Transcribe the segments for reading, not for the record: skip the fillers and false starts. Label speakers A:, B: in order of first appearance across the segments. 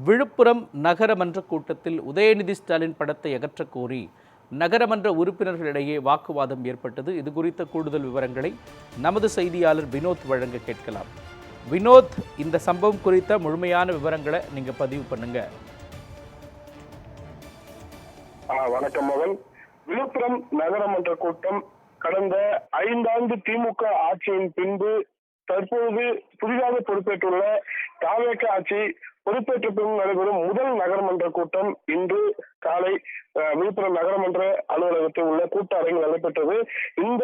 A: விழுப்புரம் நகரமன்ற கூட்டத்தில் உதயநிதி ஸ்டாலின் படத்தை அகற்றக் கோரி நகரமன்ற உறுப்பினர்களிடையே வாக்குவாதம் ஏற்பட்டது. இது குறித்த கூடுதல் விவரங்களை நமது செய்தியாளர் வினோத் வழங்க கேட்கலாம். வினோத், இந்த சம்பவம் குறித்த முழுமையான விவரங்களை நீங்க பதிவு பண்ணுங்க.
B: வணக்கம் மகன். விழுப்புரம் நகரமன்ற கூட்டம் கடந்த 5 ஆண்டு திமுக ஆட்சியின் பின்பு தற்போது புதிதாக பொறுப்பேற்றுள்ள தாவேக ஆட்சி பொறுப்பேற்ற பின் நடைபெறும் முதல் நகரமன்ற கூட்டம் இன்று காலை விழுப்புரம் நகரமன்ற அலுவலகத்தில் உள்ள கூட்ட அரங்கில் நடைபெற்றது. இந்த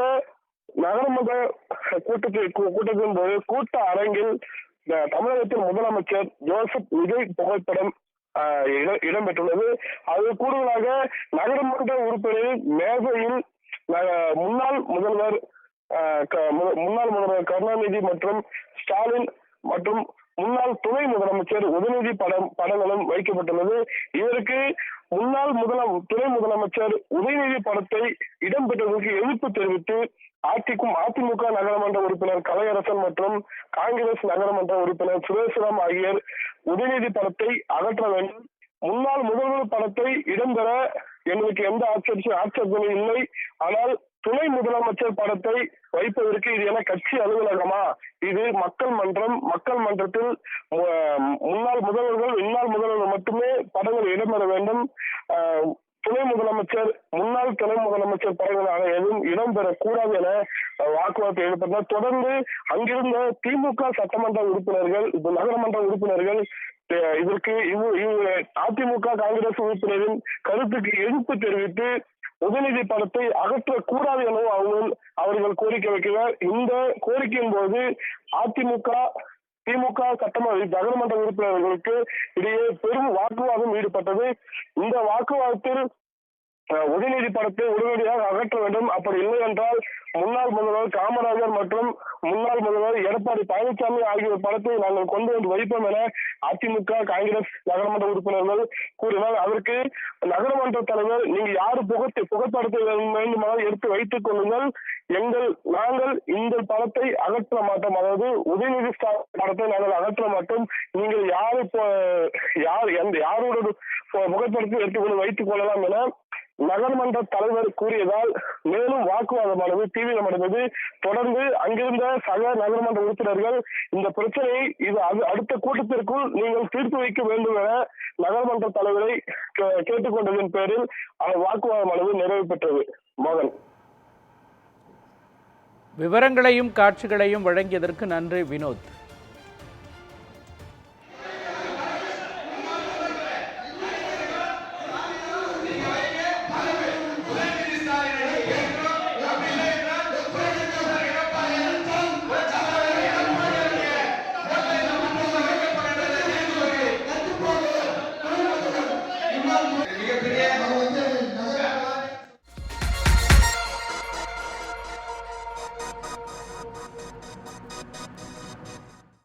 B: நகரமன்ற கூட்டத்தின் போது கூட்ட அரங்கில் தமிழகத்தின் முதலமைச்சர் ஜோசப் விஜய் புகைப்படம் இடம்பெற்றுள்ளது. அது கூடுதலாக நகரமன்ற உறுப்பினரின் மேசையில் முன்னாள் முதல்வர் கருணாநிதி மற்றும் ஸ்டாலின் மற்றும் முன்னாள் துணை முதலமைச்சர் உதயநிதி படங்களும் வைக்கப்பட்டுள்ளது. இதற்கு முன்னாள் துணை முதலமைச்சர் உதயநிதி படத்தை இடம்பெற்றதற்கு எதிர்ப்பு தெரிவித்து அதிமுக நகரமன்ற உறுப்பினர் கலையரசன் மற்றும் காங்கிரஸ் நகரமன்ற உறுப்பினர் சுரேஷ்ராம் ஆகியோர் உதயநிதி படத்தை அகற்ற வேண்டும், முன்னாள் முதல்வர் படத்தை இடம்பெற எங்களுக்கு எந்த ஆட்சேபனையும் இல்லை, ஆனால் துணை முதலமைச்சர் படத்தை வைப்பதற்கு இது என கட்சி அலுவலகமா, இது மக்கள் மன்றத்தில் முன்னாள் முதல்வர்கள் மட்டுமே படங்கள் இடம்பெற வேண்டும், துணை முதலமைச்சர் முன்னாள் துணை முதலமைச்சர் படங்களாக எதுவும் இடம்பெறக்கூடாது என வாக்குவாதத்தை ஈடுபட்டனர். தொடர்ந்து அங்கிருந்த திமுக சட்டமன்ற உறுப்பினர்கள் நகரமன்ற உறுப்பினர்கள் இதற்கு அதிமுக காங்கிரஸ் உறுப்பினரின் கருத்துக்கு எதிர்ப்பு தெரிவித்து உதயநிதி படத்தை அகற்றக்கூடாது எனவும் அவர்கள் கோரிக்கை வைக்கிறார். இந்த கோரிக்கையின் போது திமுக நகரமன்ற உறுப்பினர்களுக்கு இடையே பெரும் வாக்குவாதம் ஈடுபட்டது. இந்த வாக்குவாதத்தில் உதயநிதி படத்தை உடனடியாக அகற்ற வேண்டும், அப்படி இல்லை என்றால் முன்னாள் முதல்வர் காமராஜர் மற்றும் முன்னாள் முதல்வர் எடப்பாடி பழனிசாமி ஆகியோர் படத்தை நாங்கள் கொண்டு வந்து வைப்போம் என அதிமுக காங்கிரஸ் நகரமன்ற உறுப்பினர்கள் கூறினார். அதற்கு நகரமன்ற தலைவர், நீங்க யாரு புகைப்படத்தை வேண்டுமானால் எடுத்து வைத்துக் கொள்ளுங்கள், நாங்கள் இந்த படத்தை அகற்ற மாட்டோம், அதாவது உதயநிதி படத்தை நாங்கள் அகற்ற மாட்டோம், நீங்கள் யாரோட புகைப்படத்தை எடுத்துக்கொண்டு வைத்துக் கொள்ளலாம் என நகர்மன்ற தலைவர் கூறியதால் மேலும் வாக்குவாதமானது தீவிரமடைந்தது. தொடர்ந்து அங்கிருந்த சக நகர்மன்ற உறுப்பினர்கள் இந்த பிரச்சனையை அடுத்த கூட்டத்திற்குள் நீங்கள் தீர்த்து வைக்க வேண்டும் என நகர்மன்ற தலைவரை கேட்டுக்கொண்டதன் பேரில் வாக்குவாதமானது நிறைவு பெற்றது. மோகன்,
A: விவரங்களையும் காட்சிகளையும் வழங்கியதற்கு நன்றி வினோத்.